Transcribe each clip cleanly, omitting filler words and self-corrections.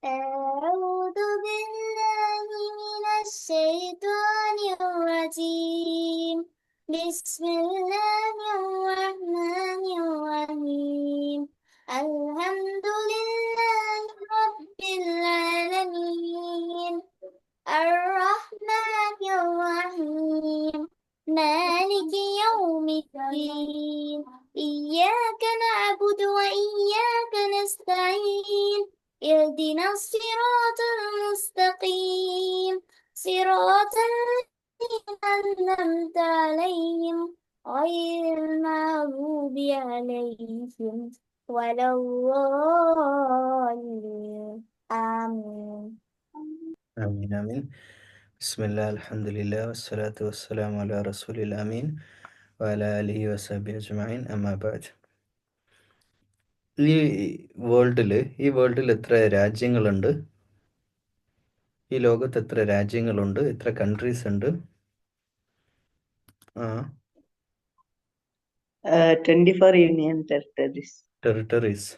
أعوذ بالله من الشيطان الرجيم بسم الله الرحمن الرحيم الحمد لله رب العالمين الرحمن الرحيم مالك يوم الدين إياك نعبد وإياك نستعين اهدنا الصراط المستقيم صراط الذين أنعمت عليهم غير المغضوب عليهم ولا الضالين آمين. آمين آمين. بسم الله الحمد لله والصلاة والسلام على رسول الأمين وعلى آله وصحبه أجمعين أما بعد. ഈ വേൾഡിൽ എത്ര രാജ്യങ്ങളുണ്ട്? ഈ ലോകത്ത് എത്ര രാജ്യങ്ങളുണ്ട്? എത്ര കൺട്രീസ് ഉണ്ട്? 24 Union Territories. ടെറിട്ടറീസ്.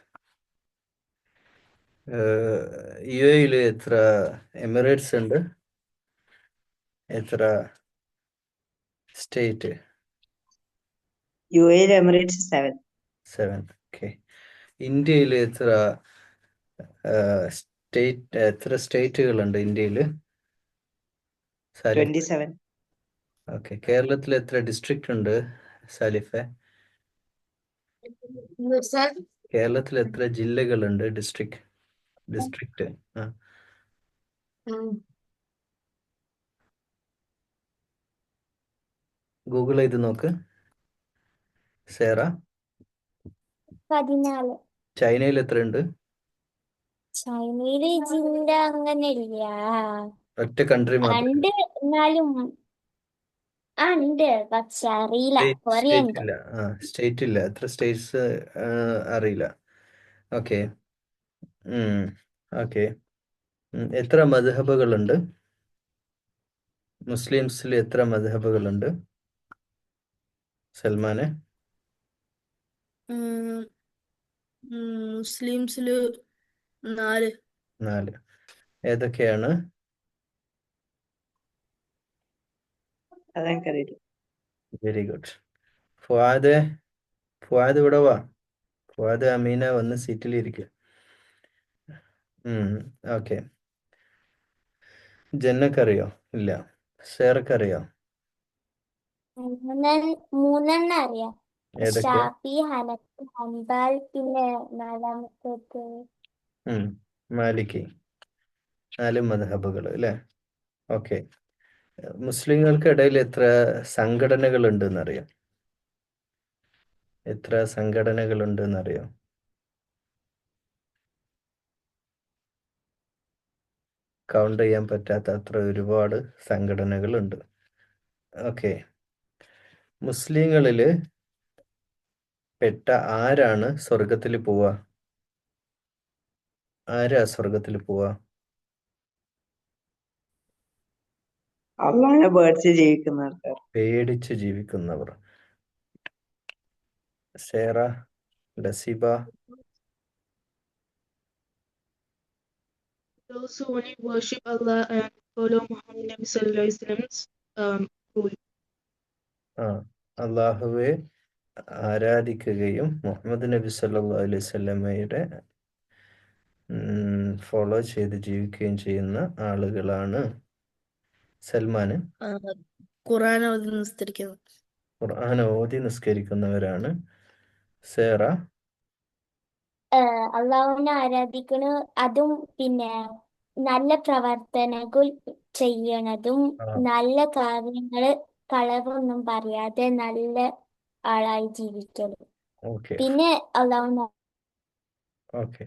UAE എത്ര എമിറേറ്റ്സ് ഉണ്ട്? എത്ര സ്റ്റേറ്റ്? UAE Emirates 7. 7. ഓക്കെ. ഇന്ത്യയിൽ എത്ര സ്റ്റേറ്റുകളുണ്ട് ഇന്ത്യയിൽ? 27. ഓക്കെ. കേരളത്തിൽ എത്ര ഡിസ്ട്രിക്റ്റ് ഉണ്ട് സാലിഫെ? കേരളത്തിൽ എത്ര ജില്ലകളുണ്ട്? ഡിസ്ട്രിക്റ്റ്. ഗൂഗിൾ ചെയ്ത് നോക്ക് സേറ. 14. ചൈനയിൽ എത്ര ഉണ്ട്? ചൈനയില് ജില്ല അങ്ങനെയില്ല. ഒറ്റ കൺട്രി മാത്രം. ഉണ്ട് എന്നാലും ഉണ്ട് പക്ഷെ അറിയില്ല. കൊറേ സ്റ്റേറ്റ് ഉണ്ട്. ഇല്ല. സ്റ്റേറ്റ് ഇല്ല. എത്ര സ്റ്റേറ്റ്സ് അറിയില്ല. ഓക്കെ. ഓക്കെ. എത്ര മദ്ഹബുകളുണ്ട്? മുസ്ലിംസിൽ എത്ര മദ്ഹബുകളുണ്ട് സൽമാനെ? മുസ്ലിംസില് 4. 4. ഏതൊക്കെയാണ്? അതെനിക്കറിയില്ല. Very good. ഫുആദ് ഇവിടെ വാ. ഫുആദ് അമീന വന്ന് സീറ്റിലിരിക്കുക. ഓക്കെ. ജന്നക്കറിയോ? ഇല്ല. സേറക്കറിയോ? 3 അറിയാം. ഏതൊക്കെ? ഷാഫി, ഹനഫി, ഹംബൽ, പിന്നെ 4-മത്തേത് മാലിക്കി. 4 മദ്ഹബുകൾ അല്ലേ? ഓക്കെ. മുസ്ലിങ്ങൾക്കിടയിൽ എത്ര സംഘടനകൾ ഉണ്ടെന്നറിയാം? എത്ര സംഘടനകൾ ഉണ്ടെന്നറിയാം? കൗണ്ട് ചെയ്യാൻ പറ്റാത്ത അത്ര ഒരുപാട് സംഘടനകളുണ്ട്. ഓക്കെ. മുസ്ലിങ്ങളിൽ പെട്ട ആരാണ് സ്വർഗത്തിൽ പോവുക? ആരാ സ്വർഗത്തിൽ പോവുക? അള്ളാഹിനെ പേടിച്ച് ജീവിക്കുന്ന ആൾക്കാർ. പേടിച്ച് ജീവിക്കുന്നവർ. Sera, ലസിബ. Those who only worship Allah and follow Muhammad Nabi Sallallahu Alaihi Wasallam's rule. അള്ളാഹുവെ ആരാധിക്കുകയും മുഹമ്മദ് നബി സല്ലല്ലാഹു അലൈഹി വസല്ലമയുടെ ഫോളോ ചെയ്ത് ജീവിക്കുകയും ചെയ്യുന്ന ആളുകളാണ്. സൽമാന്? ഖുർആൻ ഓതി നിസ്കരിക്കുന്നവരാണ്. സേറ? അള്ളാഹുവിനെ ആരാധിക്കണ അതും പിന്നെ നല്ല പ്രവർത്തനങ്ങൾ ചെയ്യണതും നല്ല കാര്യങ്ങള് കളവൊന്നും പറയാതെ നല്ല ആളായി ജീവിക്കണം. ഓക്കെ. പിന്നെ അള്ളാഹുവിനെ. ഓക്കെ.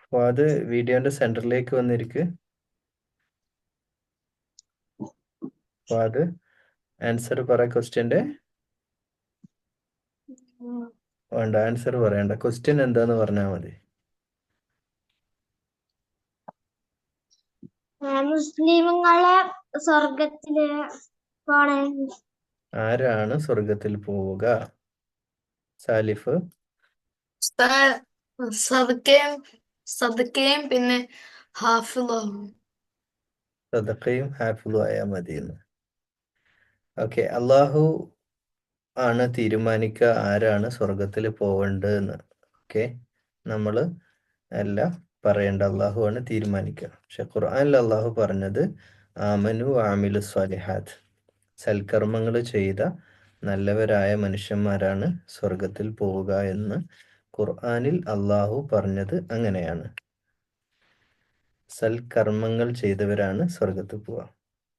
ഫുആദ് വീഡിയോന്റെ സെന്ററിലേക്ക് വന്നിരിക്ക്. ഫുആദ് ആൻസർ പറ. ക്വസ്റ്റ്യന്റെ വേണ്ട, ആൻസർ പറയണ്ട. ക്വസ്റ്റ്യൻ എന്താന്ന് പറഞ്ഞാൽ മതി. മുസ്ലിങ്ങളെ സ്വർഗത്തില് ആരാണ് സ്വർഗത്തിൽ പോവുക? സാലിഫ്? സദക്കയും പിന്നെ ഹാഫിളാവും. സദഖയും ഹാഫിളും ആയാൽ മതിയെന്ന്. ഓക്കെ, അള്ളാഹു ആണ് തീരുമാനിക്കുക ആരാണ് സ്വർഗത്തിൽ പോവേണ്ടതെന്ന്. ഓക്കെ, നമ്മൾ അല്ല പറയേണ്ട, അള്ളാഹു ആണ് തീരുമാനിക്കുക. പക്ഷെ ഖുർആനിൽ അള്ളാഹു പറഞ്ഞത് ആമനു ആമിലു സ്വാലിഹാത്ത്, സൽക്കർമ്മങ്ങൾ ചെയ്ത നല്ലവരായ മനുഷ്യന്മാരാണ് സ്വർഗത്തിൽ പോവുക എന്ന് ഖുർആനിൽ അള്ളാഹു പറഞ്ഞത് അങ്ങനെയാണ്. സൽക്കർമ്മങ്ങൾ ചെയ്തവരാണ് സ്വർഗത്തിൽ പോവുക.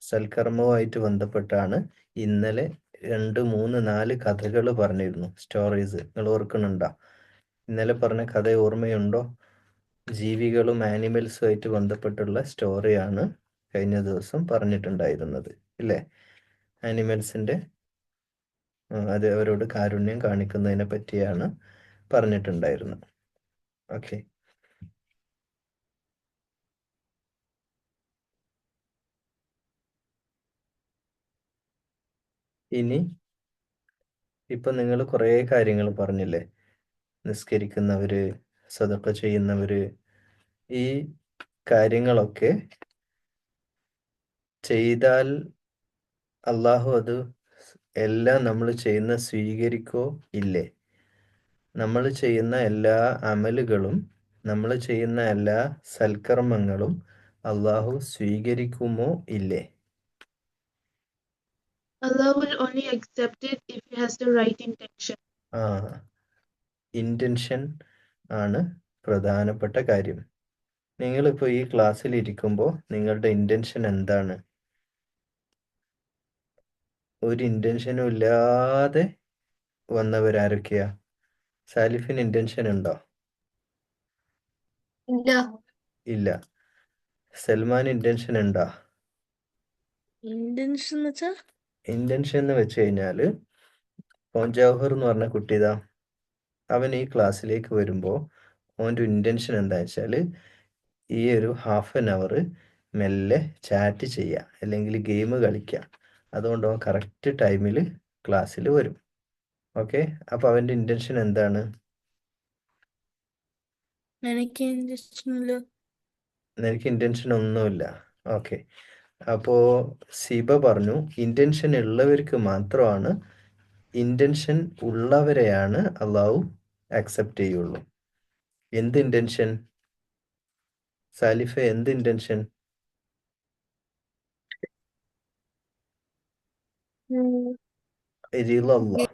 സൽക്കർമ്മവുമായിട്ട് ബന്ധപ്പെട്ടാണ് ഇന്നലെ 2, 3, 4 കഥകൾ പറഞ്ഞിരുന്നു, സ്റ്റോറീസ്. നിങ്ങൾ ഓർക്കുന്നുണ്ടോ? ഇന്നലെ പറഞ്ഞ കഥ ഓർമ്മയുണ്ടോ? ജീവികളും ആനിമൽസും ആയിട്ട് ബന്ധപ്പെട്ടുള്ള സ്റ്റോറിയാണ് കഴിഞ്ഞ ദിവസം പറഞ്ഞിട്ടുണ്ടായിരുന്നത്, ഇല്ലേ? ആനിമൽസിൻ്റെ അത് അവരോട് കാരുണ്യം കാണിക്കുന്നതിനെ പറ്റിയാണ് പറഞ്ഞിട്ടുണ്ടായിരുന്നത്. ഓക്കെ, ഇനി ഇപ്പം നിങ്ങൾ കുറേ കാര്യങ്ങൾ പറഞ്ഞില്ലേ, നിസ്കരിക്കുന്നവര്, സദഖ ചെയ്യുന്നവര്, ഈ കാര്യങ്ങളൊക്കെ ചെയ്താൽ അള്ളാഹു അത് എല്ലാം നമ്മൾ ചെയ്യുന്ന സ്വീകരിക്കോ ഇല്ലേ? നമ്മൾ ചെയ്യുന്ന എല്ലാ അമലുകളും, നമ്മൾ ചെയ്യുന്ന എല്ലാ സൽക്കർമ്മങ്ങളും അള്ളാഹു സ്വീകരിക്കുമോ ഇല്ലേ? Allah will only accept it if he has the right intention. ആ, ഇൻറ്റൻഷൻ ആണ് പ്രധാനപ്പെട്ട കാര്യം. നിങ്ങളിപ്പോൾ ഈ ക്ലാസ്സിൽ ഇരിക്കുമ്പോൾ നിങ്ങളുടെ ഇൻറ്റൻഷൻ എന്താണ്? ഒരു ഇൻറ്റൻഷനും ഇല്ലാതെ വന്നവരാരൊക്കെയാ? സാലിഫിന് ഇൻറ്റൻഷൻ ഉണ്ടോ? ഇല്ല. ഇല്ല. സൽമാൻ ഇൻറ്റൻഷൻ ഉണ്ടോ? ഇന്റൻഷൻ എന്ന് വെച്ചാ ഇൻറ്റൻഷൻ എന്ന് വെച്ച് കഴിഞ്ഞാൽ, ജൗഹർ എന്ന് പറഞ്ഞ കുട്ടിതാ, അവൻ ഈ ക്ലാസ്സിലേക്ക് വരുമ്പോൾ അവൻ്റെ ഇൻറ്റൻഷൻ എന്താ വെച്ചാൽ ഈ ഒരു ഹാഫ് ആൻ അവർ മെല്ലെ ചാറ്റ് ചെയ്യുക, അല്ലെങ്കിൽ ഗെയിം കളിക്കുക. അതുകൊണ്ട് അവൻ കറക്റ്റ് ടൈമിൽ ക്ലാസ്സിൽ വരും. ഓക്കെ, അപ്പോൾ അവൻ്റെ ഇൻറ്റൻഷൻ എന്താണ്? എനിക്ക് ഇന്റൻഷൻ ഇല്ല. നിനക്ക് ഇൻറ്റൻഷൻ ഒന്നുമില്ല. ഓക്കെ, അപ്പോൾ സീബ പറഞ്ഞു ഇൻറ്റൻഷൻ ഉള്ളവർക്ക് മാത്രമാണ്, ഇൻറ്റൻഷൻ ഉള്ളവരെയാണ് അള്ളാഹു അക്സെപ്റ്റ് ചെയ്യുള്ളൂ. എന്ത് ഇൻറ്റൻഷൻ സാലിഫ? എന്ത് ഇൻറ്റൻഷൻ? റിളല്ലാഹ്,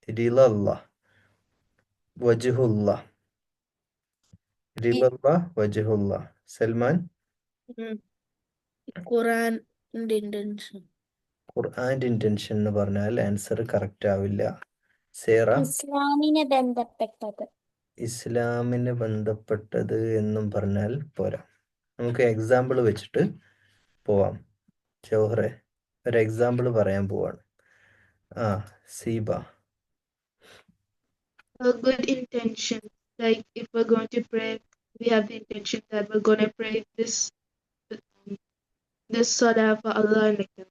റിളല്ലാഹ്, വജ്ഹുല്ലാഹ്, റിളല്ലാഹ്, വജ്ഹുല്ലാഹ്. സൽമാൻ? ഖുറാന്റെ ഇന്റൻഷൻ. ഖുർആൻ്റെ ഇൻറ്റൻഷൻ എന്ന് പറഞ്ഞാൽ ആൻസർ കറക്റ്റ് ആവില്ല. സേറ? ഇസ്ലാമിനെ ബന്ധപ്പെട്ടത്. ഇസ്ലാമിന് ബന്ധപ്പെട്ടത് എന്നും പറഞ്ഞാൽ പോരാ. നമുക്ക് എക്സാമ്പിൾ വെച്ചിട്ട് പോവാം. ജൗഹറെ, ഒരു എക്സാമ്പിൾ പറയാൻ പോവാണ്. Seeba? A good intention, like if we're going to pray, we have the intention that we're going to pray this salah for Allah and like that.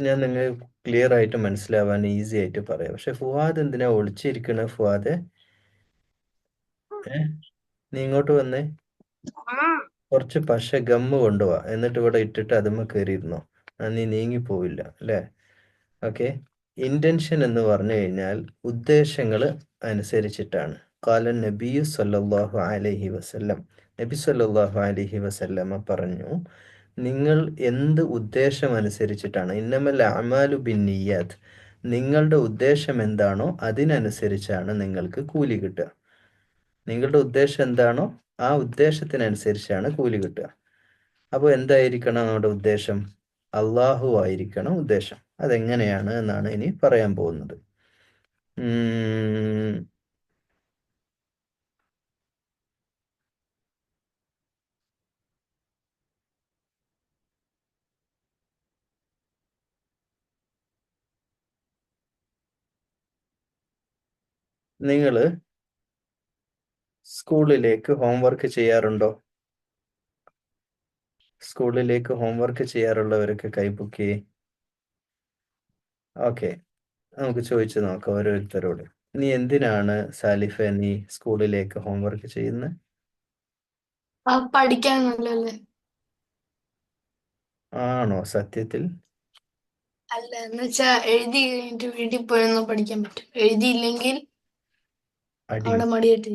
ഞാൻ നിങ്ങൾ ക്ലിയർ ആയിട്ട് മനസ്സിലാവാൻ ഈസി ആയിട്ട് പറയാം. പക്ഷെ ഫുവാദ് എന്തിനാ ഒളിച്ചിരിക്കണ? ഫുവാദെ, നീ ഇങ്ങോട്ട് വന്നേ. കുറച്ച് പശ ഗമ്മ് കൊണ്ടുപോവാ, എന്നിട്ട് ഇവിടെ ഇട്ടിട്ട് അതുമ്മ കയറിയിരുന്നോ, നീ നീങ്ങിപ്പോവില്ല അല്ലേ? ഓക്കെ, ഇൻറ്റൻഷൻ എന്ന് പറഞ്ഞു കഴിഞ്ഞാൽ ഉദ്ദേശങ്ങൾ അനുസരിച്ചിട്ടാണ്. ഖാല നബിയു സല്ലല്ലാഹു അലൈഹി വസല്ലം, നബി സല്ലല്ലാഹു അലൈഹി വസല്ലമ പറഞ്ഞു, നിങ്ങൾ എന്ത് ഉദ്ദേശം അനുസരിച്ചിട്ടാണ്, ഇന്നമൽ അഅമാലു ബിന്നിയാത്ത്, നിങ്ങളുടെ ഉദ്ദേശം എന്താണോ അതിനനുസരിച്ചാണ് നിങ്ങൾക്ക് കൂലി കിട്ടുക. നിങ്ങളുടെ ഉദ്ദേശം എന്താണോ ആ ഉദ്ദേശത്തിനനുസരിച്ചാണ് കൂലി കിട്ടുക. അപ്പോൾ എന്തായിരിക്കണം നമ്മുടെ ഉദ്ദേശം? അള്ളാഹു ആയിരിക്കണം ഉദ്ദേശം. അതെങ്ങനെയാണ് എന്നാണ് ഇനി പറയാൻ പോകുന്നത്. നിങ്ങൾ സ്കൂളിലേക്ക് ഹോംവർക്ക് ചെയ്യാറുണ്ടോ? സ്കൂളിലേക്ക് ഹോംവർക്ക് ചെയ്യാറുള്ളവരൊക്കെ കൈപ്പൊക്കി. ഓക്കെ, നമുക്ക് ചോദിച്ചു നോക്കാം ഓരോരുത്തരോട്. നീ എന്തിനാണ് സാലിഫ നീ സ്കൂളിലേക്ക് ഹോംവർക്ക് ചെയ്യുന്നത്? പഠിക്കാനല്ലേ? ആണോ സത്യത്തിൽ? അല്ല, എന്ന് വെച്ചാ എഴുതി കഴിഞ്ഞിട്ട് വീട്ടിൽ പോയൊന്ന് പഠിക്കാൻ പറ്റും. എഴുതിയില്ലെങ്കിൽ അടി അവിടെ മടിയായിട്ട്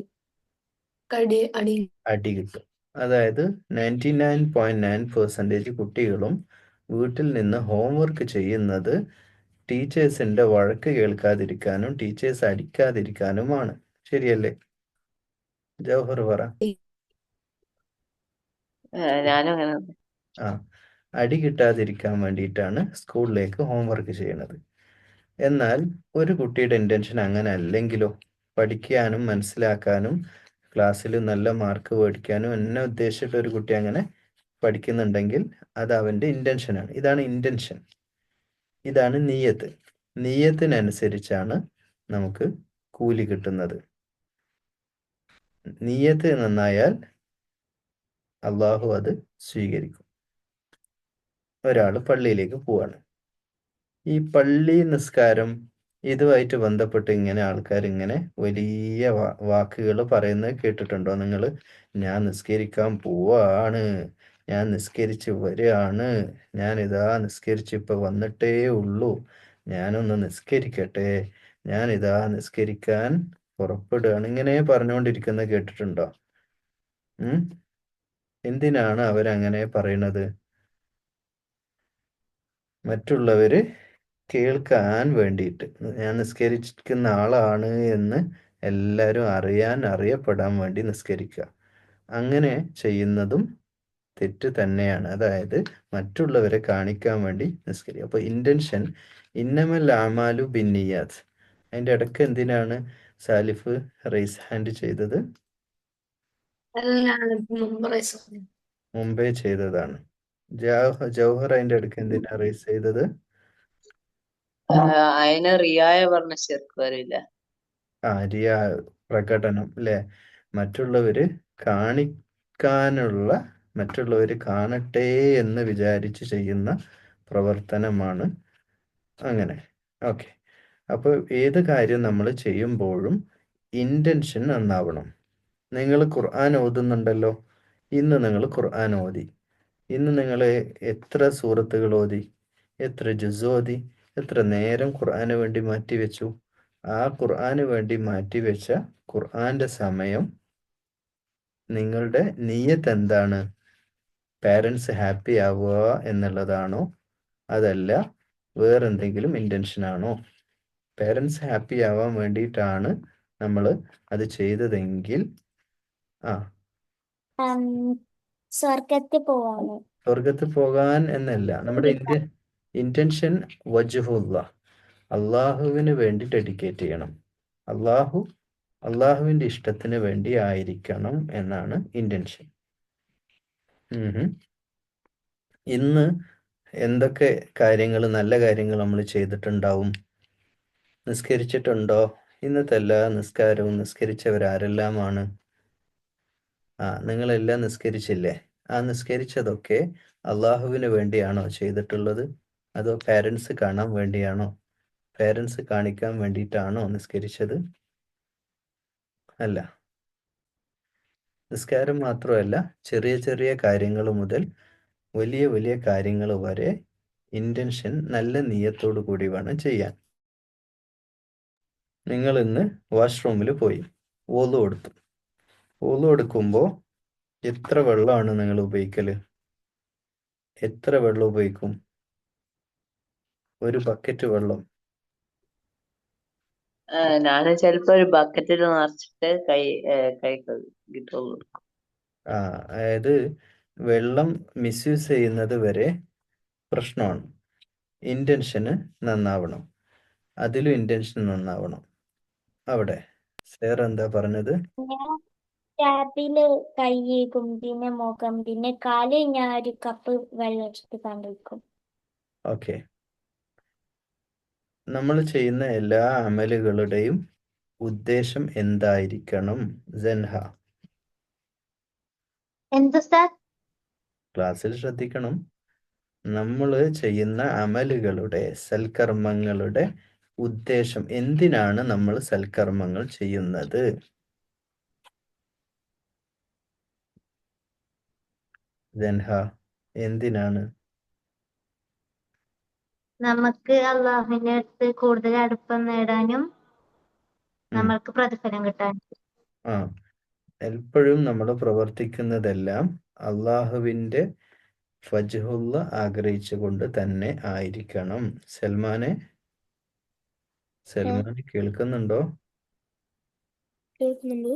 അടി. അടി കിട്ടും. അതായത് 99.9% കുട്ടികളും വീട്ടിൽ നിന്ന് ഹോംവർക്ക് ചെയ്യുന്നത് ടീച്ചേഴ്സിന്റെ വഴക്ക് കേൾക്കാതിരിക്കാനും ടീച്ചേഴ്സ് അടിക്കാതിരിക്കാനുമാണ്. ശരിയല്ലേ? ജൗഹർ പറ. ഞാനും അങ്ങനെ തന്നെ. ആ, അടി കിട്ടാതിരിക്കാൻ വേണ്ടിയിട്ടാണ് സ്കൂളിലേക്ക് ഹോംവർക്ക് ചെയ്യണത്. എന്നാൽ ഒരു കുട്ടിയുടെ ഇന്റൻഷൻ അങ്ങനെ അല്ലെങ്കിലോ, പഠിക്കാനും മനസ്സിലാക്കാനും ക്ലാസ്സിൽ നല്ല മാർക്ക് മേടിക്കാനും എന്നെ ഉദ്ദേശിച്ചിട്ട് ഒരു കുട്ടി അങ്ങനെ പഠിക്കുന്നുണ്ടെങ്കിൽ അത് അവന്റെ ഇന്റൻഷനാണ്. ഇതാണ് ഇന്റൻഷൻ, ഇതാണ് നിയ്യത്ത്. നിയ്യത്തിനനുസരിച്ചാണ് നമുക്ക് കൂലി കിട്ടുന്നത്. നിയ്യത്ത് നന്നായാൽ അള്ളാഹു അത് സ്വീകരിക്കും. ഒരാൾ പള്ളിയിലേക്ക് പോവാണ്. ഈ പള്ളി നിസ്കാരം ഇതുമായിട്ട് ബന്ധപ്പെട്ട് ഇങ്ങനെ ആൾക്കാർ ഇങ്ങനെ വലിയ വാക്കുകൾ പറയുന്നത് കേട്ടിട്ടുണ്ടോ നിങ്ങൾ? ഞാൻ നിസ്കരിക്കാൻ പോവാണ്, ഞാൻ നിസ്കരിച്ച് വരികയാണ്, ഞാൻ ഇതാ നിസ്കരിച്ച് ഇപ്പൊ വന്നിട്ടേ ഉള്ളൂ, ഞാനൊന്ന് നിസ്കരിക്കട്ടെ, ഞാൻ ഇതാ നിസ്കരിക്കാൻ പുറപ്പെടുകയാണ്, ഇങ്ങനെ പറഞ്ഞുകൊണ്ടിരിക്കുന്നത് കേട്ടിട്ടുണ്ടോ? എന്തിനാണ് അവരങ്ങനെ പറയണത്? മറ്റുള്ളവര് കേൾക്കാൻ വേണ്ടിയിട്ട്, ഞാൻ നിസ്കരിക്കുന്ന ആളാണ് എന്ന് എല്ലാവരും അറിയപ്പെടാൻ വേണ്ടി നിസ്കരിക്കുക. അങ്ങനെ ചെയ്യുന്നതും തെറ്റ് തന്നെയാണ്. അതായത് മറ്റുള്ളവരെ കാണിക്കാൻ വേണ്ടി നിസ്കരിക്കുക. അപ്പൊ ഇന്റൻഷൻ ഇന്നമൽ അമാലു ബിന്നിയാത്ത്. അതിന്റെ ഇടയ്ക്ക് എന്തിനാണ് സാലിഫ് റൈസ് ഹാൻഡ് ചെയ്തത്? മുമ്പേ ചെയ്തതാണ്. ജൗഹർ അതിന്റെ ഇടയ്ക്ക് എന്തിനാ റൈസ് ചെയ്തത്? അതിന് റിയായ പറഞ്ഞ ശരിക്ക് വരില്ല. റിയ, പ്രകടനം അല്ലെ? മറ്റുള്ളവര് മറ്റുള്ളവര് കാണട്ടെ എന്ന് വിചാരിച്ച് ചെയ്യുന്ന പ്രവർത്തനമാണ് അങ്ങനെ. ഓക്കെ, അപ്പോൾ ഏത് കാര്യം നമ്മൾ ചെയ്യുമ്പോഴും ഇന്റൻഷൻ നന്നാവണം. നിങ്ങൾ ഖുർആൻ ഓതുന്നുണ്ടല്ലോ, ഇന്ന് നിങ്ങൾ ഖുർആൻ ഓതി, ഇന്ന് നിങ്ങൾ എത്ര സൂറത്തുകൾ ഓതി, എത്ര ജുസ് ഓതി, എത്ര നേരം ഖുർആന് വേണ്ടി മാറ്റിവെച്ചു? ആ ഖുർആന് വേണ്ടി മാറ്റിവെച്ച ഖുർആന്റെ സമയം നിങ്ങളുടെ നിയ്യത്ത് എന്താണ്? പാരൻസ് ഹാപ്പി ആവുക എന്നുള്ളതാണോ, അതല്ല വേറെന്തെങ്കിലും ഇന്റൻഷൻ ആണോ? പാരൻസ് ഹാപ്പി ആവാൻ വേണ്ടിയിട്ടാണ് നമ്മൾ അത് ചെയ്തതെങ്കിൽ സ്വർഗത്തിൽ പോവാണ്. സ്വർഗത്തിൽ പോകാൻ എന്നല്ല, നമ്മുടെ ഇന്റൻഷൻ വജ്ഹുല്ല, അള്ളാഹുവിന് വേണ്ടി ഡെഡിക്കേറ്റ് ചെയ്യണം. അള്ളാഹുവിന്റെ ഇഷ്ടത്തിന് വേണ്ടി ആയിരിക്കണം എന്നാണ് ഇന്റൻഷൻ. ഇന്ന് എന്തൊക്കെ കാര്യങ്ങൾ, നല്ല കാര്യങ്ങൾ നമ്മൾ ചെയ്തിട്ടുണ്ടാവും? നിസ്കരിച്ചിട്ടുണ്ടോ? ഇന്നത്തെ എല്ലാ നിസ്കാരവും നിസ്കരിച്ചവരാരെല്ലാമാണ്? നിങ്ങളെല്ലാം നിസ്കരിച്ചില്ലേ? ആ നിസ്കരിച്ചതൊക്കെ അള്ളാഹുവിന് വേണ്ടിയാണോ ചെയ്തിട്ടുള്ളത്? അതോ പാരൻസ് കാണാൻ വേണ്ടിയാണോ? പാരൻസ് കാണിക്കാൻ വേണ്ടിയിട്ടാണോ നിസ്കരിച്ചത്? അല്ല. നിസ്കാരം മാത്രമല്ല, ചെറിയ ചെറിയ കാര്യങ്ങൾ മുതൽ വലിയ വലിയ കാര്യങ്ങൾ വരെ ഇന്റൻഷൻ നല്ല നിയ്യത്തോടു കൂടി വേണം ചെയ്യാൻ. നിങ്ങൾ ഇന്ന് വാഷ്റൂമിൽ പോയി വൊളു എടുത്തു. വൊളു എടുക്കുമ്പോൾ എത്ര വെള്ളമാണ് നിങ്ങൾ ഉപയോഗിക്കല്? എത്ര വെള്ളം ഉപയോഗിക്കും? ഒരു ബക്കറ്റ് വെള്ളം ഞാന് ചിലപ്പോ ഒരു ബക്കറ്റിൽ നിറച്ചിട്ട് കൈ കിട്ടുള്ളൂ. അതായത് വെള്ളം മിസ്യൂസ് ചെയ്യുന്നത് വരെ പ്രശ്നമാണ്. ഇന്റൻഷന് നന്നാവണം, അതിലും ഇന്റൻഷൻ നന്നാവണം. അവിടെ സേർ എന്താ പറഞ്ഞത്? ടാപ്പില് കൈ കഴുകും, പിന്നെ മുഖം, പിന്നെ കാല് ഞാൻ ഒരു കപ്പ് വെള്ളം എടുത്ത് കണ്ടുവെക്കും. ഓക്കെ, നമ്മൾ ചെയ്യുന്ന എല്ലാ അമലുകളുടെയും ഉദ്ദേശം എന്തായിരിക്കണം? സെൻഹ എന്ത് സാർ? ക്ലാസ്സിൽ ശ്രദ്ധിക്കണം. നമ്മൾ ചെയ്യുന്ന അമലുകളുടെ, സൽക്കർമ്മങ്ങളുടെ ഉദ്ദേശം, എന്തിനാണ് നമ്മൾ സൽക്കർമ്മങ്ങൾ ചെയ്യുന്നത്? ജൻഹ, എന്തിനാണ്? നമുക്ക് അള്ളാഹുവിന്റെ അടുത്ത് കൂടുതൽ അടുപ്പം നേടാനും നമ്മൾക്ക് പ്രതിഫലം കിട്ടാനും. ആ എപ്പോഴും നമ്മൾ പ്രവർത്തിക്കുന്നതെല്ലാം അള്ളാഹുവിൻ്റെ ഫജ്ഹുള്ള ആഗ്രഹിച്ചുകൊണ്ട് തന്നെ ആയിരിക്കണം. സൽമാനെ കേൾക്കുന്നുണ്ടോ? കേൾക്കുന്നുണ്ട്.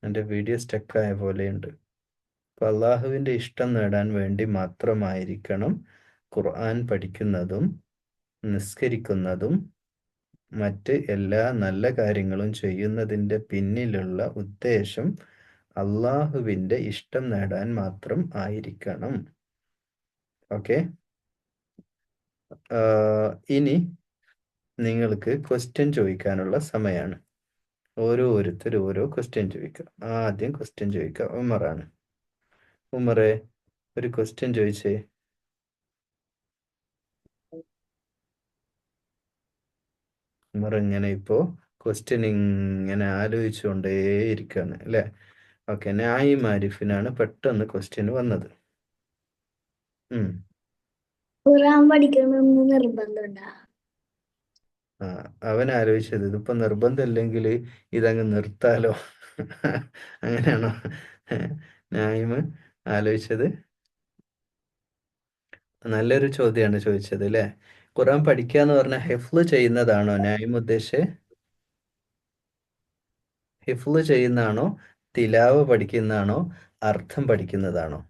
എൻ്റെ വീഡിയോ സ്റ്റക്കായ പോലെയുണ്ട്. അപ്പോൾ അള്ളാഹുവിൻ്റെ ഇഷ്ടം നേടാൻ വേണ്ടി മാത്രമായിരിക്കണം ഖുർആൻ പഠിക്കുന്നതും നിസ്കരിക്കുന്നതും മറ്റ് എല്ലാ നല്ല കാര്യങ്ങളും ചെയ്യുന്നതിൻ്റെ പിന്നിലുള്ള ഉദ്ദേശം അള്ളാഹുവിൻ്റെ ഇഷ്ടം നേടാൻ മാത്രം ആയിരിക്കണം. ഓക്കെ, ഇനി നിങ്ങൾക്ക് ക്വസ്റ്റ്യൻ ചോദിക്കാനുള്ള സമയമാണ്. ഓരോരുത്തർ ഓരോ ക്വസ്റ്റ്യൻ ചോദിക്കുക. ആദ്യം ക്വസ്റ്റ്യൻ ചോദിക്കുക ഉമറാണ്. ഉമറെ, ഒരു ക്വസ്റ്റ്യൻ ചോദിച്ചേ. ഉമർ ഇങ്ങനെ ഇപ്പോൾ ക്വസ്റ്റ്യൻ ഇങ്ങനെ ആലോചിച്ചുകൊണ്ടേയിരിക്കുകയാണ് അല്ലേ? ഓക്കെ, നായിം ആരിഫിനാണ് പെട്ടെന്ന് ക്വസ്റ്റ്യൻ വന്നത്. ഖുർആൻ പഠിക്കണമെന്ന് നിർബന്ധമുണ്ടോ? അവൻ ആലോചിച്ചത് ഇതിപ്പോ നിർബന്ധമില്ലെങ്കിൽ ഇതങ്ങ് നിർത്താലോ അങ്ങനെയാണോ നായിം ആലോചിച്ചത്? നല്ലൊരു ചോദ്യമാണ് ചോദിച്ചത് അല്ലേ? ഖുർആൻ പഠിക്കുക എന്ന് പറഞ്ഞാൽ ഹിഫ്ള് ചെയ്യുന്നതാണോ നായിം ഉദ്ദേശിച്ചത്? ഹിഫ്ള് ചെയ്യുന്നതാണോ, തിലാവ പഠിക്കുന്നതാണോ, അർത്ഥം പഠിക്കുന്നതാണോ?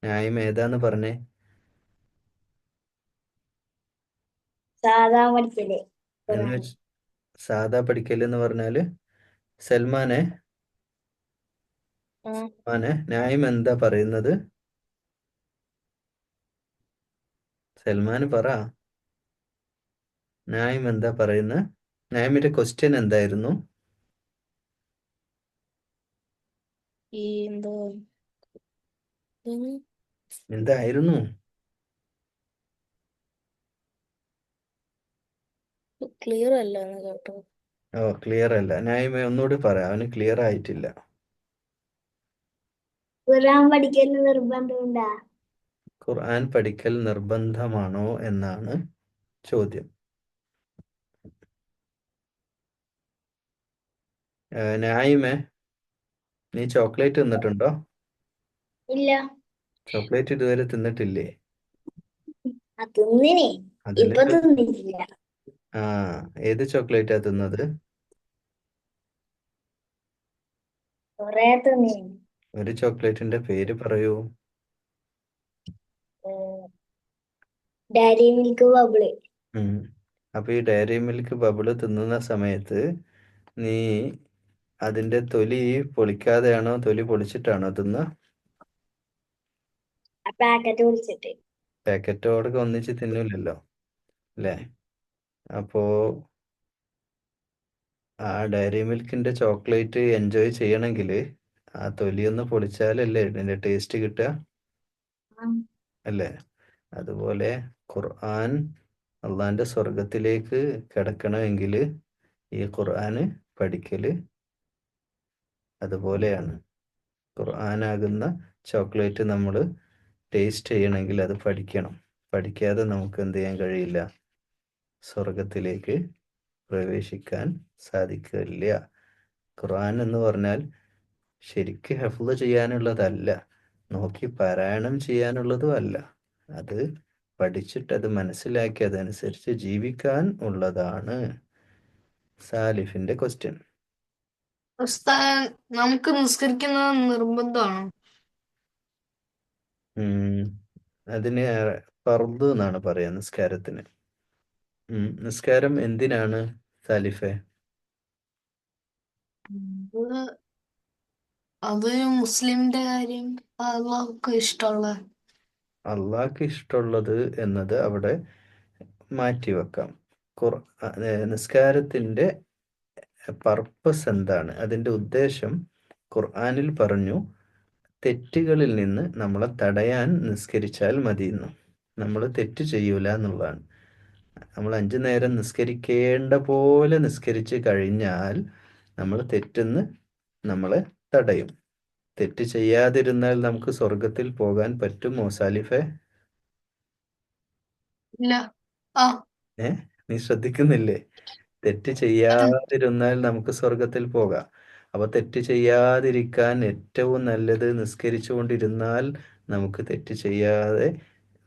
നായിം ഏതാന്ന് പറഞ്ഞേ? സാധാ പഠിക്കല്. എന്ന് വെച്ച് സാധാ പഠിക്കൽ എന്ന് പറഞ്ഞാല് സൽമാനെ നായിം എന്താ പറയുന്നത്? സൽമാൻ പറ, നായിം എന്താ പറയുന്നത്? നായിമിന്റെ ക്വസ്റ്റ്യൻ എന്തായിരുന്നു? എന്തായിരുന്നു? ക്ലിയർ അല്ല കേട്ടോ. ഓ, ക്ലിയർ അല്ല. നായിമ ഒന്നുകൂടി പറ, അവന് ക്ലിയർ ആയിട്ടില്ല. ഖുർആൻ പഠിക്കൽ നിർബന്ധമുണ്ടോ? ഖുർആൻ പഠിക്കൽ നിർബന്ധമാണോ എന്നാണ് ചോദ്യം. നായിമേ, നീ ചോക്ലേറ്റ് തിന്നിട്ടുണ്ടോ? ഇല്ല. ചോക്ലേറ്റ് ഇതുവരെ തിന്നിട്ടില്ലേ? തിന്നിനി, അതല്ലേ ഇപ്പൊ തിന്നിട്ടില്ല. ഏത് ചോക്ലേറ്റാ തിന്നത്? കൊറേ തിന്നിനി. ഒരു ചോക്ലേറ്റിന്റെ പേര് പറയൂ. Dairy milk bubble. അപ്പൊ ഈ ഡയറി മിൽക്ക് ബബിള് തിന്നുന്ന സമയത്ത് നീ അതിന്റെ തൊലി പൊളിക്കാതെയാണോ തൊലി പൊളിച്ചിട്ടാണോ തിന്ന? പാക്കറ്റ് പൊളിച്ചിട്ട്. പാക്കറ്റോടൊക്കെ ഒന്നിച്ച് തിന്നില്ലല്ലോ അല്ലേ? അപ്പോ ആ ഡയറി മിൽക്കിന്റെ ചോക്ലേറ്റ് എൻജോയ് ചെയ്യണമെങ്കിൽ ആ തൊലിയൊന്ന് പൊളിച്ചാലല്ലേ ഇതിന്റെ ടേസ്റ്റ് കിട്ടുക അല്ലേ? അതുപോലെ ഖുർആൻ അള്ളാന്റെ സ്വർഗത്തിലേക്ക് കിടക്കണമെങ്കിൽ ഈ ഖുർആന് പഠിക്കല് അതുപോലെയാണ്. ഖുർആനാകുന്ന ചോക്ലേറ്റ് നമ്മൾ ടേസ്റ്റ് ചെയ്യണമെങ്കിൽ അത് പഠിക്കണം. പഠിക്കാതെ നമുക്ക് എന്ത് ചെയ്യാൻ കഴിയില്ല? സ്വർഗത്തിലേക്ക് പ്രവേശിക്കാൻ സാധിക്കില്ല. ഖുർആൻ എന്ന് പറഞ്ഞാൽ ശരിക്ക് ഹഫ്ള് ചെയ്യാനുള്ളതല്ല, നോക്കി പാരായണം ചെയ്യാനുള്ളതും അല്ല. അത് പഠിച്ചിട്ട് അത് മനസ്സിലാക്കി അതനുസരിച്ച് ജീവിക്കാൻ ഉള്ളതാണ്. സാലിഫിന്റെ ക്വസ്റ്റ്യൻ. നമുക്ക് നിസ്കരിക്കുന്നത് നിർബന്ധമാണോ? അതിന് ഫർദ് എന്നാണ് പറയാ നിസ്കാരത്തിന്. നിസ്കാരം എന്തിനാണ് സാലിഫെ? അത് മുസ്ലിമിന്റെ കാര്യം, അള്ളാഹുക്ക് ഇഷ്ടമുള്ള. അള്ളാഹ്ക്ക് ഇഷ്ടമുള്ളത് എന്നത് അവിടെ മാറ്റിവെക്കാം. നിസ്കാരത്തിന്റെ പർപ്പസ് എന്താണ്, അതിന്റെ ഉദ്ദേശം ഖുർആനിൽ പറഞ്ഞു, തെറ്റുകളിൽ നിന്ന് നമ്മളെ തടയാൻ നിസ്കരിച്ചാൽ മതി എന്ന്. നമ്മൾ തെറ്റ് ചെയ്യൂല എന്നുള്ളതാണ്. നമ്മൾ 5 നേരം നിസ്കരിക്കേണ്ട പോലെ നിസ്കരിച്ച് കഴിഞ്ഞാൽ നമ്മൾ തെറ്റുന്ന് നമ്മളെ തടയും. തെറ്റ് ചെയ്യാതിരുന്നാൽ നമുക്ക് സ്വർഗത്തിൽ പോകാൻ പറ്റുമോ സാലിഫെ? ഇല്ല. ആ ഏ നീ ശ്രദ്ധിക്കുന്നില്ലേ? തെറ്റ് ചെയ്യാതിരുന്നാൽ നമുക്ക് സ്വർഗത്തിൽ പോകാം. അപ്പൊ തെറ്റ് ചെയ്യാതിരിക്കാൻ ഏറ്റവും നല്ലത് നിസ്കരിച്ചുകൊണ്ടിരുന്നാൽ നമുക്ക് തെറ്റ് ചെയ്യാതെ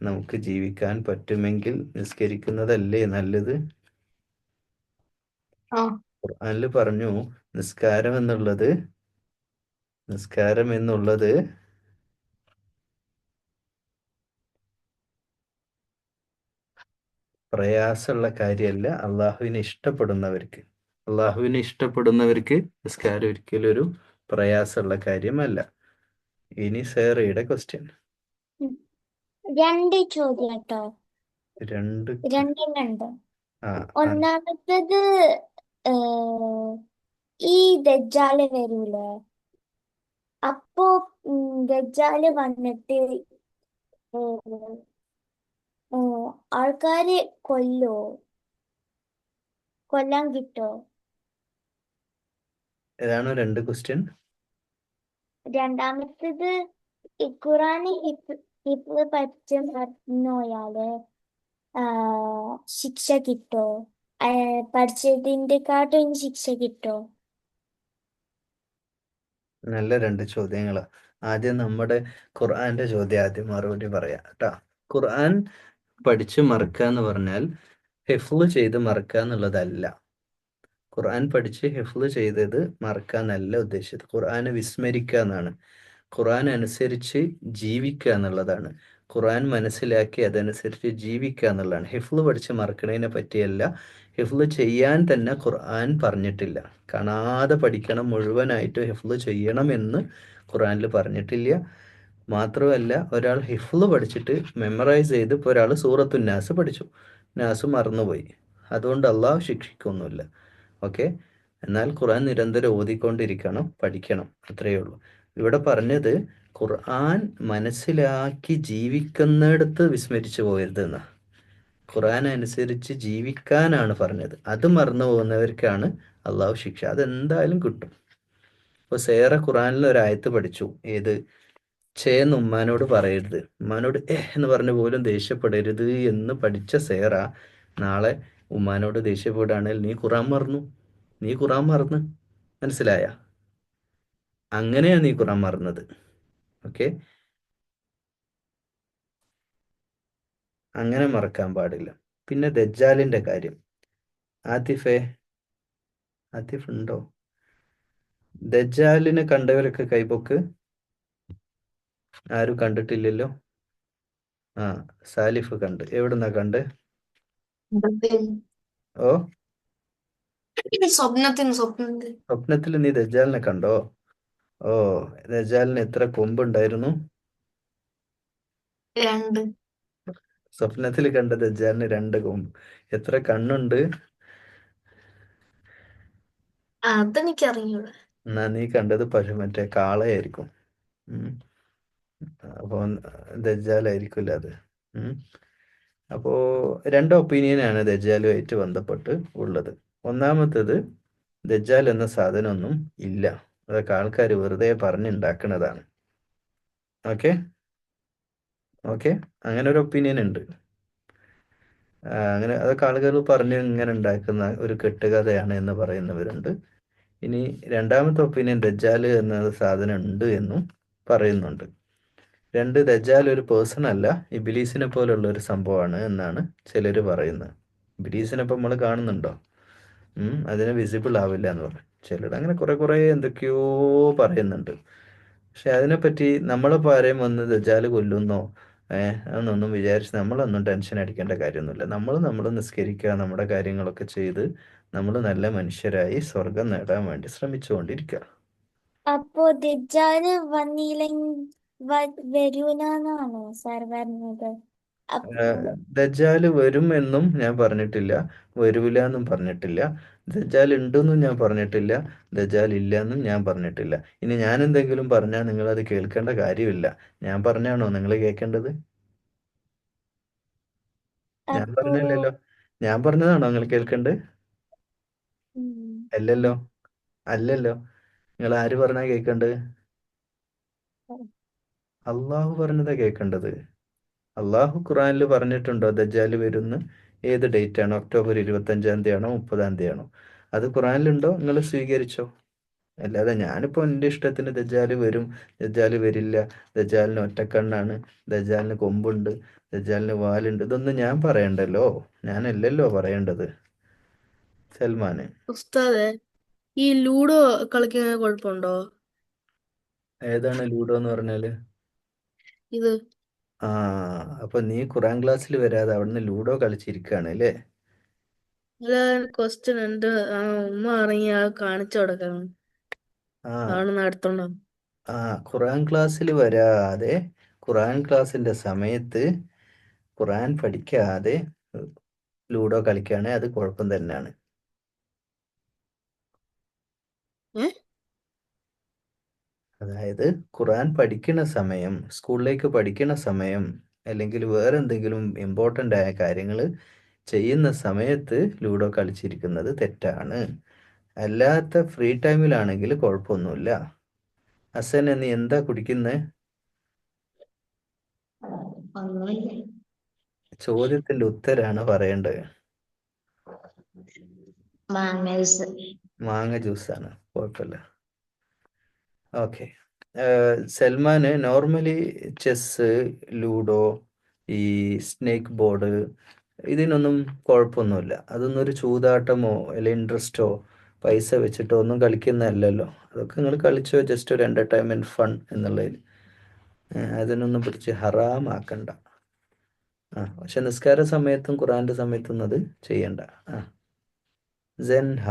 നമുക്ക് ജീവിക്കാൻ പറ്റുമെങ്കിൽ നിസ്കരിക്കുന്നതല്ലേ നല്ലത്? ആ ഖുർആനിൽ പറഞ്ഞു നിസ്കാരം എന്നുള്ളത് പ്രയാസമുള്ള കാര്യമല്ല. അള്ളാഹുവിനെ ഇഷ്ടപ്പെടുന്നവർക്ക് നിസ്കാരം ഒരിക്കലും ഒരു പ്രയാസമുള്ള കാര്യമല്ല. ഇനി സേറയുടെ ക്വസ്റ്റ്യൻ. ഉം. 2 ചോദ്യം കേട്ടോ. രണ്ട് 2 ആ ഒന്നാമത്തത് ഈ ദജ്ജാല് വരൂലേ, അപ്പോ ദജ്ജാല് വന്നിട്ട് ആൾക്കാരെ കൊല്ലാൻ കിട്ടോ? ഏതാണോ 2 ക്വസ്റ്റ്യൻ? രണ്ടാമത്തത് ഈ ഖുറാന് ഹിഫ്ള് പഠിച്ച് മറന്നുപോയാല് ശിക്ഷ കിട്ടോ? പഠിച്ചതിൻ്റെക്കാട്ടും ശിക്ഷ കിട്ടോ? നല്ല 2 ചോദ്യങ്ങളാ. ആദ്യം നമ്മുടെ ഖുർആന്റെ ചോദ്യം ആദ്യം മറുപടി പറയാം കേട്ടോ. ഖുർആൻ പഠിച്ച് മറക്കുക എന്ന് പറഞ്ഞാൽ ഹിഫ്ള് ചെയ്ത് മറക്കുക എന്നുള്ളതല്ല. ഖുർആൻ പഠിച്ച് ഹിഫ്ള് ചെയ്തത് മറക്കുക എന്നല്ല ഉദ്ദേശിച്ചത്. ഖുർആനെ വിസ്മരിക്കുക എന്നാണ്. ഖുർആൻ അനുസരിച്ച് ജീവിക്കുക എന്നുള്ളതാണ്. ഖുർആൻ മനസ്സിലാക്കി അതനുസരിച്ച് ജീവിക്കുക എന്നുള്ളതാണ്. ഹിഫ്ള് പഠിച്ച് മറക്കണതിനെ പറ്റിയല്ല. ഹിഫ്ള് ചെയ്യാൻ തന്നെ ഖുർആൻ പറഞ്ഞിട്ടില്ല. കാണാതെ പഠിക്കണം, മുഴുവനായിട്ട് ഹിഫ്ള് ചെയ്യണം എന്ന് ഖുർആനിൽ പറഞ്ഞിട്ടില്ല. മാത്രമല്ല ഒരാൾ ഹിഫ്ള് പഠിച്ചിട്ട് മെമ്മറൈസ് ചെയ്ത് ഇപ്പോൾ ഒരാൾ സൂറത്തുൻ നാസ് പഠിച്ചു, നാസ് മറന്നുപോയി, അതുകൊണ്ട് അള്ളാഹു ശിക്ഷിക്കൊന്നുമില്ല. ഓക്കെ. എന്നാൽ ഖുർആൻ നിരന്തരം ഓതിക്കൊണ്ടിരിക്കണം, പഠിക്കണം, അത്രയേ ഉള്ളൂ. ഇവിടെ പറഞ്ഞത് ഖുർആൻ മനസ്സിലാക്കി ജീവിക്കുന്നിടത്ത് വിസ്മരിച്ചു പോകരുത് എന്നാ. ഖുർആൻ അനുസരിച്ച് ജീവിക്കാനാണ് പറഞ്ഞത്. അത് മറന്നു പോകുന്നവർക്കാണ് അള്ളാഹു ശിക്ഷ. അതെന്തായാലും കിട്ടും. ഇപ്പോൾ സേറ ഖുർആനിൽ ഒരു ആയത്ത് പഠിച്ചു. ഏത്? ചേന്ന് ഉമ്മാനോട് പറയരുത്, ഉമ്മാനോട് എന്ന് പറഞ്ഞ പോലും ദേഷ്യപ്പെടരുത് എന്ന് പഠിച്ച സേറ നാളെ ഉമ്മാനോട് ദേഷ്യപ്പെടുകയാണെങ്കിൽ നീ ഖുർആൻ മറന്ന്. മനസ്സിലായ? അങ്ങനെയാണ് നീ ഖുർആൻ മറന്നത്. ഓക്കെ, അങ്ങനെ മറക്കാൻ പാടില്ല. പിന്നെ ദജ്ജാലിന്റെ കാര്യം. ആതിഫ് ഉണ്ടോ? ദജ്ജാലിനെ കണ്ടവരൊക്കെ കൈപൊക്ക്. ആരും കണ്ടിട്ടില്ലല്ലോ? ആ, സാലിഫ് കണ്ട്. എവിടുന്നാ കണ്ട്? ഓ, സ്വപ്നത്തിൽ നീ ദജ്ജാലിനെ കണ്ടോ? ഓ, ദജ്ജാലിന് എത്ര കൊമ്പുണ്ടായിരുന്നു? 2. സ്വപ്നത്തിൽ കണ്ട ദജ്ജാലിന് 2 കൊമ്പ്. എത്ര കണ്ണുണ്ട്? അതെനിക്കറിയില്ല. എന്നാ നീ കണ്ടത് മറ്റേ കാളയായിരിക്കും. അപ്പോൾ ദജ്ജാലായിരിക്കില്ല അത്. അപ്പോൾ 2 ഒപ്പീനിയനാണ് ദജ്ജാലുമായിട്ട് ബന്ധപ്പെട്ട് ഉള്ളത്. ഒന്നാമത്തത്, ദജ്ജാൽ എന്ന സാധനമൊന്നും ഇല്ല, അതൊക്കെ ആൾക്കാർ വെറുതെ പറഞ്ഞുണ്ടാക്കുന്നതാണ്. ഓക്കെ, അങ്ങനെ ഒരു ഒപ്പീനിയൻ ഉണ്ട്. അങ്ങനെ അതൊക്കെ ആളുകൾ പറഞ്ഞ് ഇങ്ങനെ ഉണ്ടാക്കുന്ന ഒരു കെട്ടുകഥയാണ് എന്ന് പറയുന്നവരുണ്ട്. ഇനി രണ്ടാമത്തെ ഒപ്പീനിയൻ, ദജ്ജാൽ എന്ന സാധനം ഉണ്ട് എന്നും പറയുന്നുണ്ട്. 2, ദജ്ജാൽ ഒരു പേഴ്സൺ അല്ല, ഇബിലീസിനെ പോലുള്ള ഒരു സംഭവമാണ് എന്നാണ് ചിലർ പറയുന്നത്. ഇബിലീസിനെ ഇപ്പം നമ്മൾ കാണുന്നുണ്ടോ? അതിന് വിസിബിൾ ആവില്ല എന്ന് പറയും ചിലർ. അങ്ങനെ കുറെ എന്തൊക്കെയോ പറയുന്നുണ്ട്. പക്ഷെ അതിനെപ്പറ്റി നമ്മളിപ്പോൾ ആരെയും വന്ന് ദജ്ജാൽ കൊല്ലുന്നോ എന്നൊന്നും വിചാരിച്ച് നമ്മളൊന്നും ടെൻഷൻ അടിക്കേണ്ട കാര്യമൊന്നുമില്ല. നമ്മൾ നിസ്കരിക്കുക, നമ്മുടെ കാര്യങ്ങളൊക്കെ ചെയ്ത് നമ്മൾ നല്ല മനുഷ്യരായി സ്വർഗം നേടാൻ വേണ്ടി ശ്രമിച്ചുകൊണ്ടിരിക്കുക. അപ്പോ ദജ്ജാല് വരൂലെന്നാണോ സാർ പറഞ്ഞത്? ദജ്ജാൽ വരും എന്നും ഞാൻ പറഞ്ഞിട്ടില്ല, വരൂല എന്നും പറഞ്ഞിട്ടില്ല. ദജ്ജാൽ ഉണ്ടെന്നും ഞാൻ പറഞ്ഞിട്ടില്ല, ദജ്ജാൽ ഇല്ല എന്നും ഞാൻ പറഞ്ഞിട്ടില്ല. ഇനി ഞാൻ എന്തെങ്കിലും പറഞ്ഞാൽ നിങ്ങളത് കേൾക്കേണ്ട കാര്യമില്ല. ഞാൻ പറഞ്ഞാണോ നിങ്ങൾ കേൾക്കേണ്ടത്? ഞാൻ അപ്പോ പറഞ്ഞില്ലല്ലോ. ഞാൻ പറഞ്ഞതാണോ നിങ്ങൾ കേൾക്കണ്ട്? ഉം. അല്ലല്ലോ, അല്ലല്ലോ. നിങ്ങൾ ആര് പറഞ്ഞാ കേൾക്കണ്ട്? അള്ളാഹു പറഞ്ഞതാ കേൾക്കേണ്ടത്. അള്ളാഹു ഖുറാനിൽ പറഞ്ഞിട്ടുണ്ടോ ദജ്ജാൽ വരുന്ന്? ഏത് ഡേറ്റ് ആണ്? ഒക്ടോബർ 25 ആണോ 30 ആണോ? അത് ഖുറാനിലുണ്ടോ? നിങ്ങൾ സ്വീകരിച്ചോ. അല്ലാതെ ഞാനിപ്പോൾ എൻ്റെ ഇഷ്ടത്തിന് ദജ്ജാൽ വരും, ദജ്ജാൽ വരില്ല, ദജ്ജാലിന് ഒറ്റക്കണ്ണാണ്, ദജ്ജാലിന് കൊമ്പുണ്ട്, ദജ്ജാലിന് വാലുണ്ട്, ഇതൊന്നും ഞാൻ പറയണ്ടല്ലോ. ഞാനല്ലല്ലോ പറയേണ്ടത്. സൽമാന്, ഉസ്താദെ, ഈ ലൂഡോ കളിക്കുന്ന കുഴപ്പമുണ്ടോ? ഏതാണ് ലൂഡോ എന്ന് പറഞ്ഞാല്? ഇത് ആ, അപ്പൊ നീ ഖുറാൻ ക്ലാസ്സിൽ വരാതെ അവിടുന്ന് ലൂഡോ കളിച്ചിരിക്കുകയാണ് അല്ലേ? ക്വസ്റ്റ്യൻ എന്റെ ഉമ്മ ഇറങ്ങി കാണിച്ചു കൊടുക്കണം. ആ അവിടെ നടത്തണ്ടോ? ആ ഖുറാൻ ക്ലാസ്സിൽ വരാതെ, ഖുറാൻ ക്ലാസ്സിന്റെ സമയത്ത് ഖുറാൻ പഠിക്കാതെ ലൂഡോ കളിക്കുകയാണെങ്കിൽ അത് കുഴപ്പം തന്നെയാണ്. ഏ അതായത് ഖുറാൻ പഠിക്കുന്ന സമയം, സ്കൂളിലേക്ക് പഠിക്കുന്ന സമയം, അല്ലെങ്കിൽ വേറെ എന്തെങ്കിലും ഇമ്പോർട്ടൻ്റ് ആയ കാര്യങ്ങൾ ചെയ്യുന്ന സമയത്ത് ലൂഡോ കളിച്ചിരിക്കുന്നത് തെറ്റാണ്. അല്ലാത്ത ഫ്രീ ടൈമിലാണെങ്കിൽ കുഴപ്പമൊന്നുമില്ല. ഹസൻ, നീ എന്താ കുടിക്കുന്നത്? ചോദ്യത്തിന്റെ ഉത്തരാണ് പറയേണ്ടത്. മാങ്ങ ജ്യൂസാണ്, കുഴപ്പമില്ല. ഓക്കെ. സൽമാന് നോർമലി ചെസ്സ്, ലൂഡോ, ഈ സ്നേക്ക് ബോർഡ്, ഇതിനൊന്നും കുഴപ്പമൊന്നുമില്ല. അതൊന്നും ഒരു ചൂതാട്ടമോ അല്ലെങ്കിൽ ഇൻട്രസ്റ്റോ പൈസ വെച്ചിട്ടോ ഒന്നും കളിക്കുന്നതല്ലല്ലോ. അതൊക്കെ നിങ്ങൾ കളിച്ചോ, ജസ്റ്റ് ഒരു എൻ്റർടൈൻമെൻറ്റ് ഫൺ എന്നുള്ളതിൽ. അതിനൊന്നും പിടിച്ച് ഹറാമാക്കണ്ട. പക്ഷെ നിസ്കാര സമയത്തും ഖുറാന്റെ സമയത്തും അത് ചെയ്യണ്ട. സെൻഹ,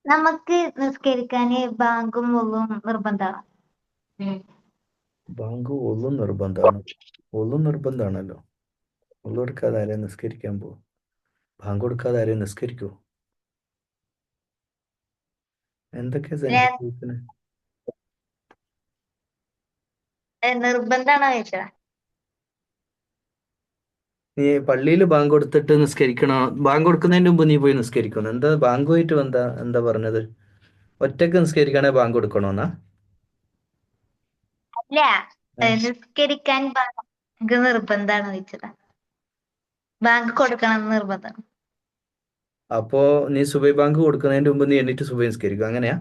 നമുക്ക് നിസ്കരിക്കാന് ബാങ്കും ഒന്നും നിർബന്ധമാണ്. ബാങ്ക് ഒന്നും നിർബന്ധമാണ്. ഒന്നും നിർബന്ധമാണല്ലോ. ഒന്നും എടുക്കാതെ ആരെയും നിസ്കരിക്കാൻ പോകും? ബാങ്ക് കൊടുക്കാതെ ആരെയും നിസ്കരിക്കൂ? എന്തൊക്കെയാ സെൻഹ ചോദിക്കുന്നത്? നിർബന്ധാണോ ചോദിച്ചാ? നീ പള്ളിയിൽ ബാങ്ക് കൊടുത്തിട്ട് നിസ്കരിക്കണോ? ബാങ്ക് കൊടുക്കുന്നതിന് മുമ്പ് നീ പോയി നിസ്കരിക്കണം? എന്താ ബാങ്കുമായിട്ട് എന്താ പറഞ്ഞത്? ഒറ്റക്ക് നിസ്കരിക്കണേ ബാങ്ക് കൊടുക്കണോന്നാ? അല്ല, ഏ? നിസ്കരിക്കാൻ ബാങ്ക് നിർബന്ധാണോ ചോദിച്ചതാ. ബാങ്ക് കൊടുക്കണം എന്ന് നിർബന്ധം. അപ്പോ നീ സുബൈ ബാങ്ക് കൊടുക്കുന്നതിന് മുമ്പ് നീ എണീറ്റ് സുബൈ നിസ്കരിക്കും, അങ്ങനെയാ?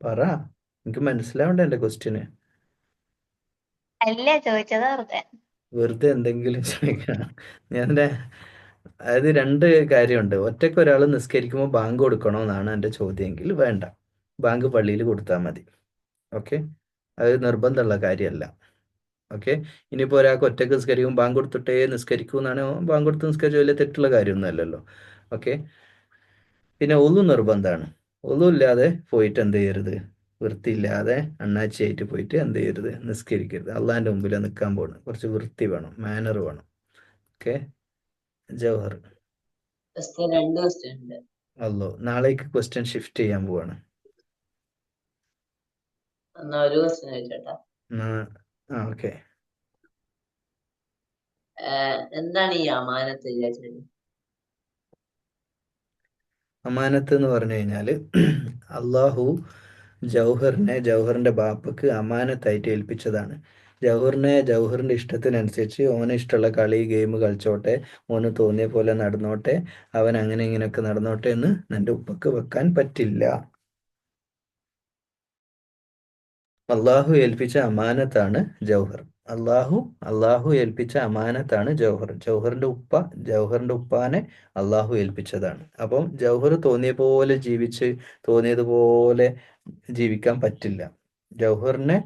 പറ, എനിക്ക് മനസ്സിലാവണ്ടേ എൻ്റെ ക്വസ്റ്റ്യന്. അല്ല, ചോദിച്ചതാ വെറുതെ. വെറുതെ എന്തെങ്കിലും ചോദിക്കണം. ഞാൻ അതായത് രണ്ട് കാര്യമുണ്ട്. ഒറ്റയ്ക്ക് ഒരാൾ നിസ്കരിക്കുമ്പോൾ ബാങ്ക് കൊടുക്കണോ എന്നാണ് എൻ്റെ ചോദ്യമെങ്കിൽ വേണ്ട, ബാങ്ക് പള്ളിയിൽ കൊടുത്താൽ മതി. ഓക്കെ, അത് നിർബന്ധമുള്ള കാര്യമല്ല. ഓക്കെ, ഇനിയിപ്പോൾ ഒരാൾക്ക് ഒറ്റയ്ക്ക് നിസ്കരിക്കും ബാങ്ക് കൊടുത്തിട്ടേ നിസ്കരിക്കൂ എന്നാണ്, ബാങ്ക് കൊടുത്ത് നിസ്കരിച്ച വലിയ തെറ്റുള്ള കാര്യമൊന്നുമല്ലല്ലോ. ഓക്കെ, പിന്നെ ഒന്നും നിർബന്ധമാണ്. ഒന്നും ഇല്ലാതെ പോയിട്ട് എന്ത് ചെയ്യരുത്? വൃത്തിയില്ലാതെ അണ്ണാച്ചിയായിട്ട് പോയിട്ട് എന്ത് ചെയ്യരുത്? നിസ്കരിക്കരുത്. അള്ളാഹിൻ്റെ മുമ്പിൽ നിൽക്കാൻ പോകണം, കുറച്ച് വൃത്തി വേണം, മാനർ വേണം. ഓക്കെ. ജവഹർ, രണ്ട് ക്വസ്റ്റ്യൻ ഉണ്ട്. അല്ലോ നാളേക്ക് ക്വസ്റ്റ്യൻ ഷിഫ്റ്റ് ചെയ്യാൻ പോവാണ്. എന്നാ ഒരു ക്വസ്റ്റ്യൻ ചോദിച്ചോട്ടാ. ഓക്കെ. എന്താണ് ഈ അമാനത്ത് വിചാരിച്ചത്? അമാനത്ത് എന്ന് പറഞ്ഞു കഴിഞ്ഞാൽ അള്ളാഹു ജൗഹറിന്റെ ബാപ്പക്ക് അമാനത്തായിട്ട് ഏൽപ്പിച്ചതാണ്. ജൗഹറിന്റെ ഇഷ്ടത്തിനനുസരിച്ച് ഓന് ഇഷ്ടമുള്ള കളി ഗെയിം കളിച്ചോട്ടെ, ഓന് തോന്നിയ പോലെ നടന്നോട്ടെ, അവൻ അങ്ങനെ ഇങ്ങനെയൊക്കെ നടന്നോട്ടെ എന്ന് എൻ്റെ ഉപ്പക്ക് വെക്കാൻ പറ്റില്ല. അള്ളാഹു ഏൽപ്പിച്ച അമാനത്താണ് ജൗഹർ. അള്ളാഹു ഏൽപ്പിച്ച അമാനത്താണ് ജൗഹറിന്റെ ഉപ്പാനെ അള്ളാഹു ഏൽപ്പിച്ചതാണ്. അപ്പം ജൗഹർ തോന്നിയ പോലെ തോന്നിയതുപോലെ ജീവിക്കാൻ പറ്റില്ല. ജൗഹറിനെ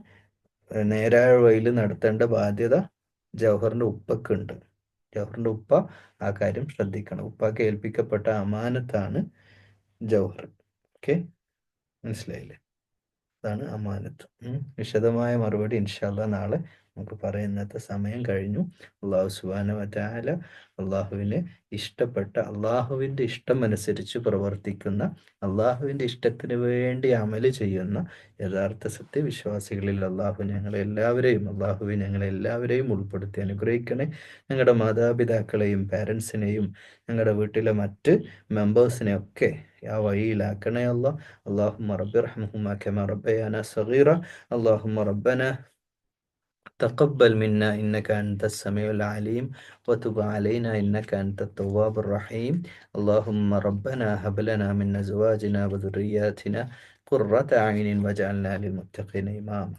നേരായ വഴിയിൽ നടത്തേണ്ട ബാധ്യത ജൗഹറിന്റെ ഉപ്പക്കുണ്ട്. ജൗഹറിന്റെ ഉപ്പ ആ കാര്യം ശ്രദ്ധിക്കണം. ഉപ്പാക്ക് ഏൽപ്പിക്കപ്പെട്ട അമാനത്താണ് ജൗഹർ. ഓക്കെ, മനസ്സിലായില്ലേ? അതാണ് അമാനത്ത്. വിശദമായ മറുപടി ഇൻഷാ അല്ലാഹ് നാളെ നമുക്ക് പറയുന്നത്തെ സമയം കഴിഞ്ഞു. അള്ളാഹു സുബ്ഹാനഹു വ തആല അള്ളാഹുവിന് ഇഷ്ടപ്പെട്ട, അള്ളാഹുവിൻ്റെ ഇഷ്ടമനുസരിച്ച് പ്രവർത്തിക്കുന്ന, അള്ളാഹുവിൻ്റെ ഇഷ്ടത്തിന് വേണ്ടി അമല് ചെയ്യുന്ന യഥാർത്ഥ സത്യവിശ്വാസികളിൽ അള്ളാഹുവിനെ ഞങ്ങളെല്ലാവരെയും ഉൾപ്പെടുത്തി അനുഗ്രഹിക്കണേ. ഞങ്ങളുടെ മാതാപിതാക്കളെയും പാരൻസിനെയും ഞങ്ങളുടെ വീട്ടിലെ മറ്റ് മെമ്പേഴ്സിനെ ഒക്കെ ആ വഴിയിലാക്കണേ അല്ലാ. അല്ലാഹുമ്മ റബ്ബി റഹ്മഹുമാ കമാ റബ്ബയാനാ സഗീറ. അല്ലാഹുമ്മ റബ്ബനാ تقبل منا إنك أنت السميع العليم وتب علينا إنك أنت التواب الرحيم. اللهم ربنا هب لنا من أزواجنا وذرياتنا قرة أعين واجعلنا للمتقين إماما.